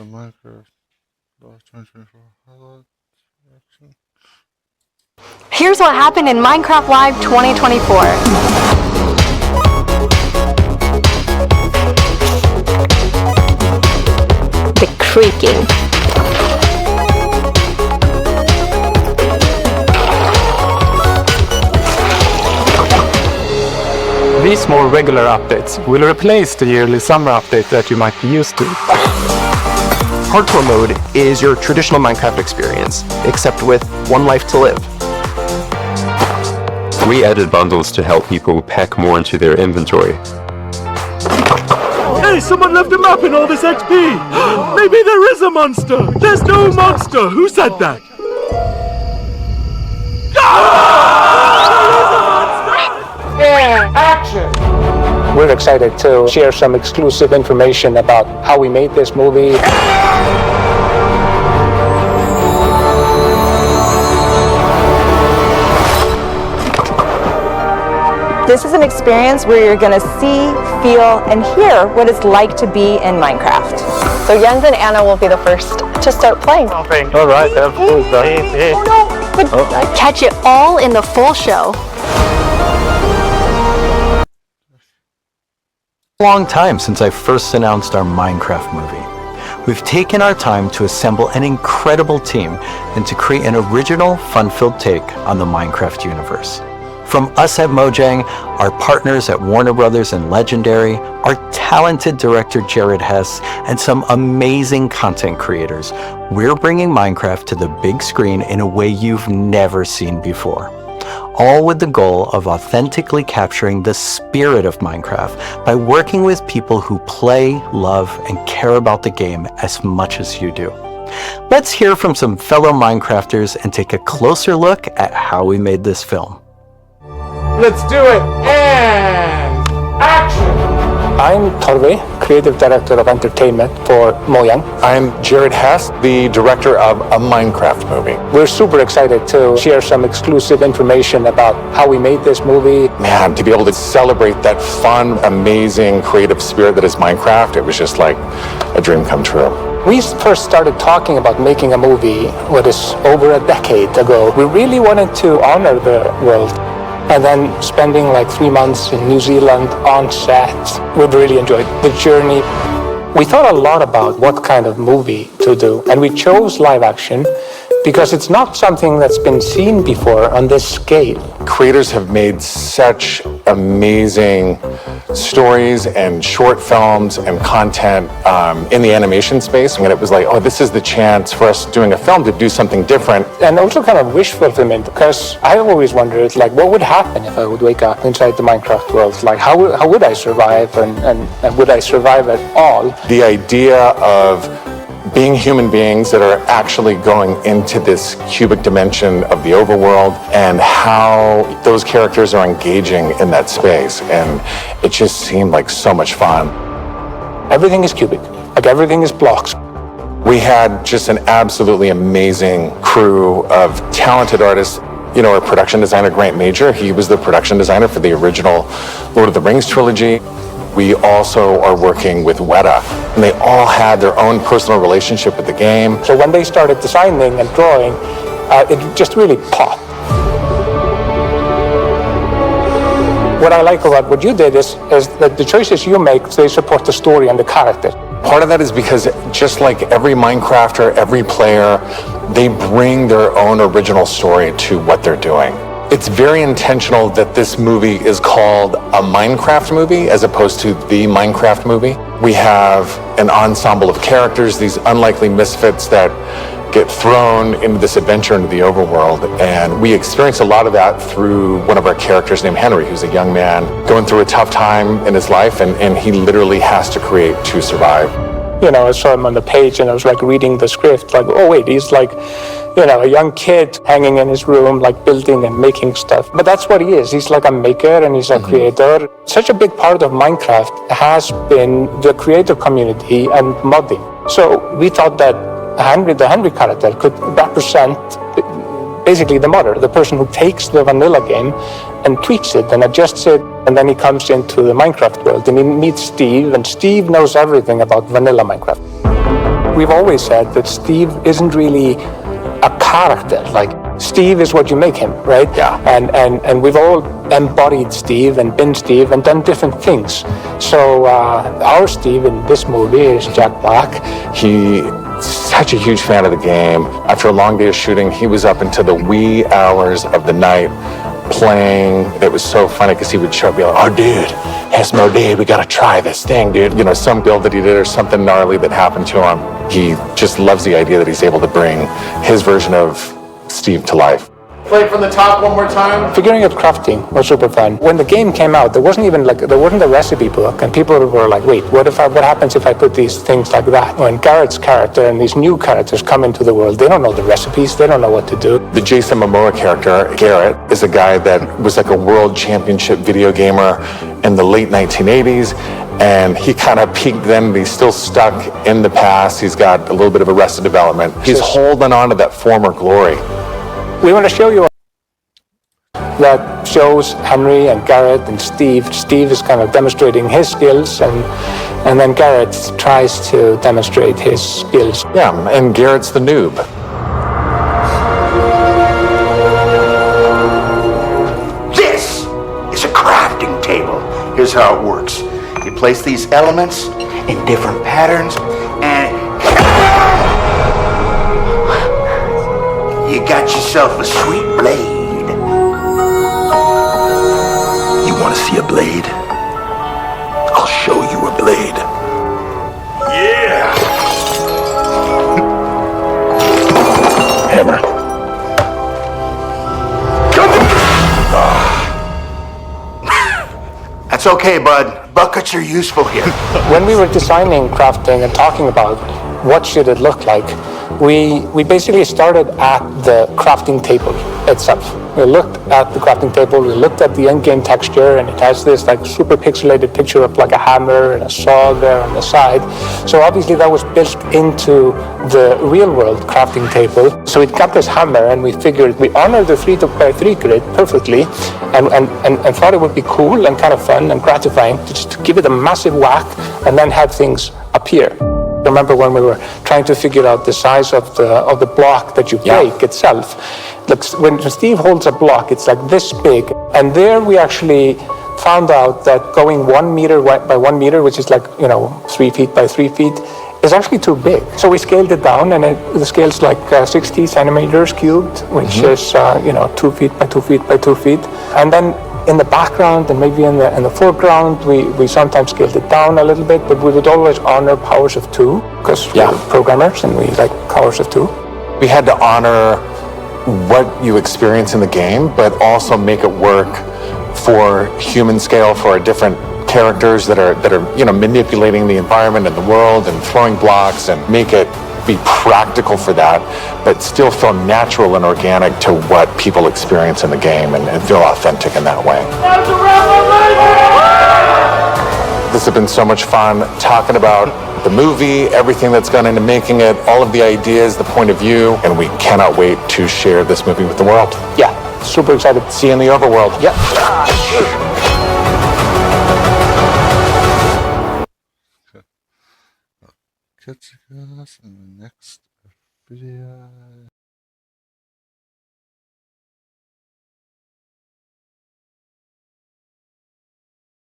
the Minecraft last 2024 highlights reaction. Here's what happened in Minecraft Live 2024. The creaking. These more regular updates will replace the yearly summer update that you might be used to. Hardcore mode is your traditional Minecraft experience, except with one life to live. We added bundles to help people pack more into their inventory. Hey, someone left a map in all this XP! Maybe there is a monster! There's no monster! Who said that? We're excited to share some exclusive information about how we made this movie. This is an experience where you're going to see, feel, and hear what it's like to be in Minecraft. So Jens and Anna will be the first to start playing. All right, have fun. Catch it all in the full show. Long time since I first announced our Minecraft movie. We've taken our time to assemble an incredible team and to create an original, fun-filled take on the Minecraft universe. From us at Mojang, our partners at Warner Brothers and Legendary, our talented director Jared Hess, and some amazing content creators, we're bringing Minecraft to the big screen in a way you've never seen before. All with the goal of authentically capturing the spirit of Minecraft by working with people who play, love, and care about the game as much as you do. Let's hear from some fellow Minecrafters and take a closer look at how we made this film. Let's do it, and action! I'm Torve, Creative Director of Entertainment for Mojang. I'm Jared Hess, the director of a Minecraft movie. We're super excited to share some exclusive information about how we made this movie. Man, to be able to celebrate that fun, amazing, creative spirit that is Minecraft, it was just like a dream come true. We first started talking about making a movie, what is over a decade ago. We really wanted to honor the world. And then spending like 3 months in New Zealand on set, we've really enjoyed the journey. We thought a lot about what kind of movie to do, and we chose live action because it's not something that's been seen before on this scale. Creators have made such amazing stories and short films and content in the animation space, and it was like, oh, this is the chance for us doing a film to do something different. And also kind of wish fulfillment, because I've always wondered, like, what would happen if I would wake up inside the Minecraft world? Like, how would I survive, and would I survive at all? The idea of being human beings that are actually going into this cubic dimension of the overworld and how those characters are engaging in that space. And it just seemed like so much fun. Everything is cubic, like everything is blocks. We had just an absolutely amazing crew of talented artists. You know, our production designer, Grant Major, he was the production designer for the original Lord of the Rings trilogy. We also are working with Weta, and they all had their own personal relationship with the game. So when they started designing and drawing, it just really popped. What I like about what you did is that the choices you make, they support the story and the character. Part of that is because just like every Minecrafter, every player, they bring their own original story to what they're doing. It's very intentional that this movie is called a Minecraft movie as opposed to the Minecraft movie. We have an ensemble of characters, these unlikely misfits that get thrown into this adventure into the overworld. And we experience a lot of that through one of our characters named Henry, who's a young man going through a tough time in his life, and he literally has to create to survive. You know, I saw him on the page and I was like reading the script, like, oh wait, he's like, you know, a young kid hanging in his room, like building and making stuff. But that's what he is. He's like a maker and he's a creator. Such a big part of Minecraft has been the creator community and modding. So we thought that Henry, the Henry character, could represent basically the modder, the person who takes the vanilla game and tweaks it and adjusts it, and then he comes into the Minecraft world and he meets Steve, and Steve knows everything about vanilla Minecraft. We've always said that Steve isn't really a character. Like, Steve is what you make him, right? Yeah. And we've all embodied Steve and been Steve and done different things. So our Steve in this movie is Jack Black. He's such a huge fan of the game. After a long day of shooting, he was up into the wee hours of the night playing. It was so funny because he would show up and be like, oh, dude, it's no day. We got to try this thing, dude. You know, some build that he did or something gnarly that happened to him. He just loves the idea that he's able to bring his version of Steve to life. Play it from the top one more time. Figuring out crafting was super fun. When the game came out, there wasn't a recipe book, and people were like, wait, what happens if I put these things like that? When Garrett's character and these new characters come into the world, they don't know the recipes, they don't know what to do. The Jason Momoa character, Garrett, is a guy that was like a world championship video gamer in the late 1980s. And he kind of peaked then, but he's still stuck in the past. He's got a little bit of Arrested Development. He's holding on to that former glory. We want to show you that shows Henry and Garrett and Steve. Steve is kind of demonstrating his skills, and then Garrett tries to demonstrate his skills. Yeah, and Garrett's the noob. This is a crafting table. Here's how it works. You place these elements in different patterns, and you got yourself a sweet blade. You want to see a blade? I'll show you a blade. Yeah! Hammer. That's okay, bud. Buckets are useful here. When we were designing crafting and talking about what should it look like, we basically started at the crafting table itself. We looked at the crafting table, we looked at the in-game texture, and it has this like super pixelated picture of like a hammer and a saw there on the side. So obviously that was built into the real world crafting table. So it got this hammer, and we figured we honored the 3x3 grid perfectly, and thought it would be cool and kind of fun and gratifying to just give it a massive whack and then have things appear. Remember when we were trying to figure out the size of the block that you break itself? Look, when Steve holds a block, it's like this big. And there we actually found out that going 1 meter by 1 meter, which is like, 3 feet by 3 feet, is actually too big. So we scaled it down, and the scale's like 60 centimeters cubed, which is 2 feet by 2 feet by 2 feet. And then in the background and maybe in the foreground, we sometimes scaled it down a little bit, but we would always honor powers of 2, because we're programmers and we like powers of 2. We had to honor what you experience in the game, but also make it work for human scale, for our different characters that are manipulating the environment and the world and throwing blocks, and make it be practical for that, but still feel natural and organic to what people experience in the game, and feel authentic in that way. This has been so much fun talking about the movie, everything that's gone into making it, all of the ideas, the point of view, and we cannot wait to share this movie with the world. Yeah, super excited. See you in the overworld. Yeah. Catch you guys in the next video.